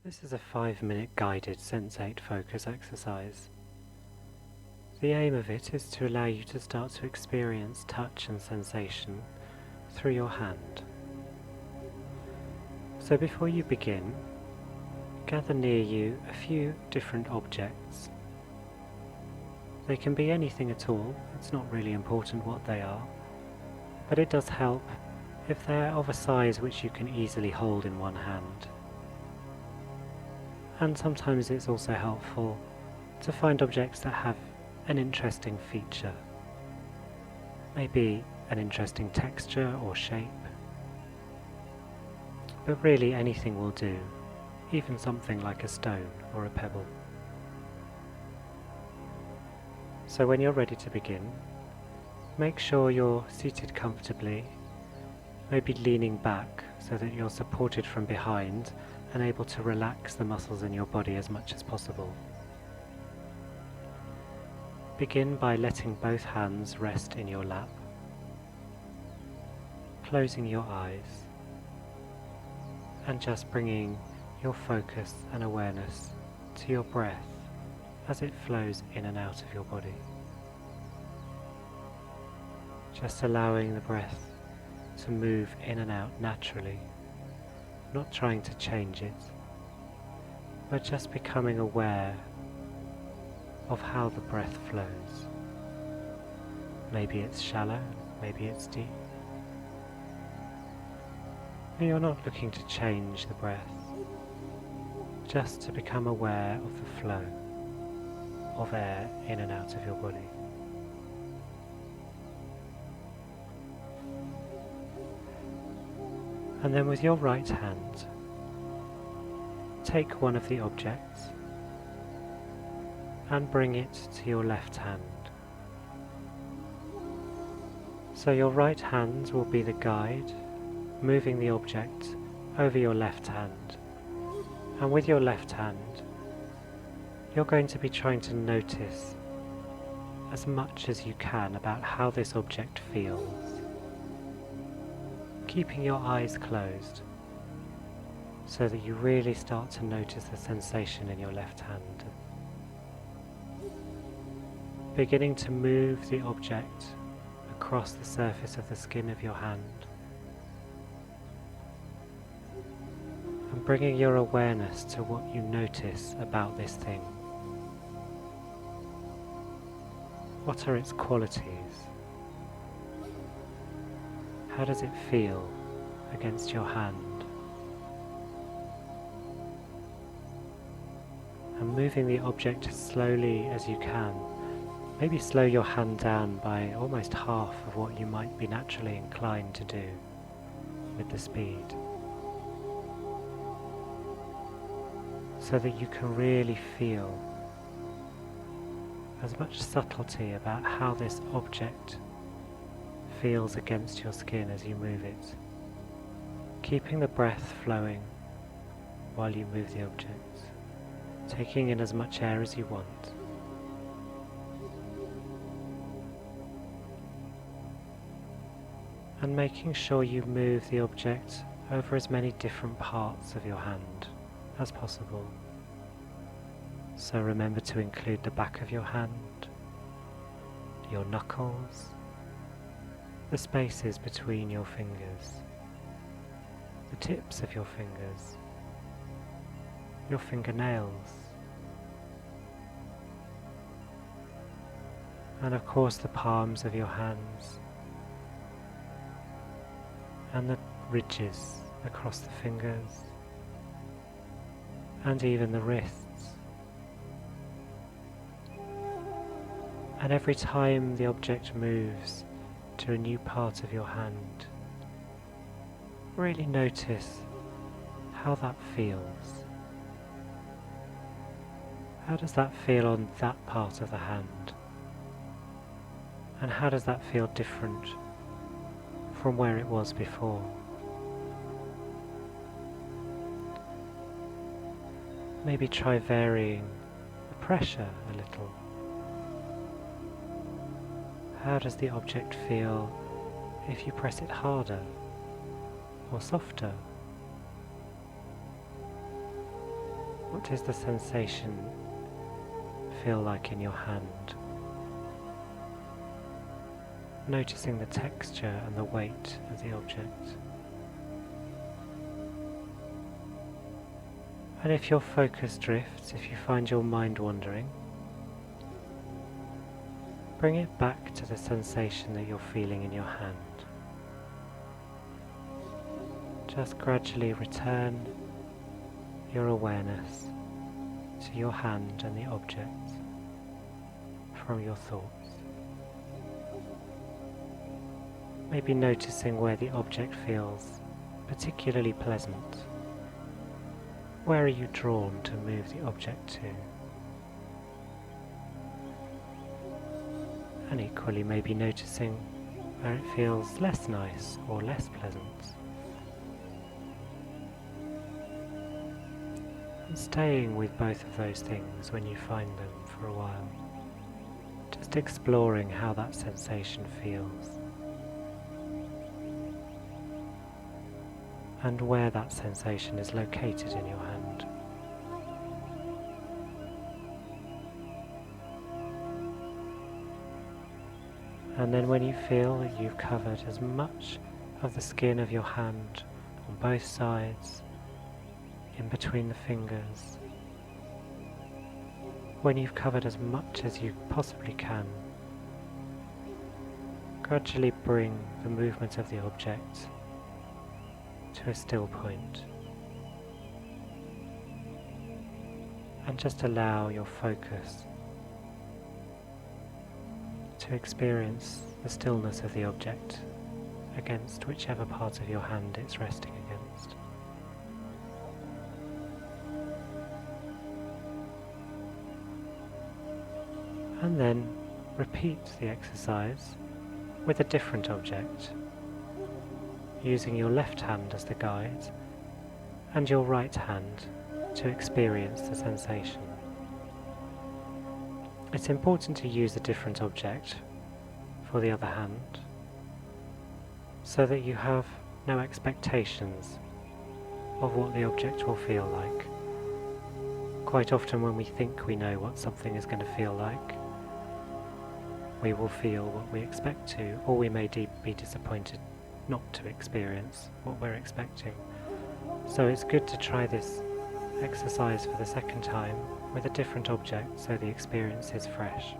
This is a 5-minute guided sensate focus exercise. The aim of it is to allow you to start to experience touch and sensation through your hand. So before you begin, gather near you a few different objects. They can be anything at all, it's not really important what they are, but it does help if they are of a size which you can easily hold in one hand. And sometimes it's also helpful to find objects that have an interesting feature, maybe an interesting texture or shape, but really anything will do, even something like a stone or a pebble. So when you're ready to begin, make sure you're seated comfortably, maybe leaning back so that you're supported from behind and able to relax the muscles in your body as much as possible. Begin by letting both hands rest in your lap, closing your eyes, and just bringing your focus and awareness to your breath as it flows in and out of your body. Just allowing the breath to move in and out naturally, not trying to change it, but just becoming aware of how the breath flows. Maybe it's shallow, maybe it's deep. And you're not looking to change the breath, just to become aware of the flow of air in and out of your body. And then with your right hand, take one of the objects and bring it to your left hand. So your right hand will be the guide, moving the object over your left hand. And with your left hand, you're going to be trying to notice as much as you can about how this object feels, keeping your eyes closed so that you really start to notice the sensation in your left hand. Beginning to move the object across the surface of the skin of your hand and bringing your awareness to what you notice about this thing. What are its qualities? How does it feel against your hand? And moving the object as slowly as you can. Maybe slow your hand down by almost half of what you might be naturally inclined to do with the speed, so that you can really feel as much subtlety about how this object feels against your skin as you move it, keeping the breath flowing while you move the object, taking in as much air as you want. And making sure you move the object over as many different parts of your hand as possible. So remember to include the back of your hand, your knuckles, the spaces between your fingers, the tips of your fingers, your fingernails, and of course the palms of your hands, and the ridges across the fingers, and even the wrists. And every time the object moves to a new part of your hand, really notice how that feels. How does that feel on that part of the hand? And how does that feel different from where it was before? Maybe try varying the pressure a little. How does the object feel if you press it harder or softer? What does the sensation feel like in your hand? Noticing the texture and the weight of the object. And if your focus drifts, if you find your mind wandering, bring it back to the sensation that you're feeling in your hand. Just gradually return your awareness to your hand and the object from your thoughts. Maybe noticing where the object feels particularly pleasant. Where are you drawn to move the object to? And equally maybe noticing where it feels less nice or less pleasant. And staying with both of those things when you find them for a while. Just exploring how that sensation feels. And where that sensation is located in your hand. And then when you feel that you've covered as much of the skin of your hand on both sides, in between the fingers, when you've covered as much as you possibly can, gradually bring the movement of the object to a still point, and just allow your focus to experience the stillness of the object against whichever part of your hand it's resting against. And then repeat the exercise with a different object, using your left hand as the guide and your right hand to experience the sensation. It's important to use a different object for the other hand so that you have no expectations of what the object will feel like. Quite often when we think we know what something is going to feel like, we will feel what we expect to, or we may be disappointed not to experience what we're expecting. So it's good to try this exercise for the second time with a different object so the experience is fresh.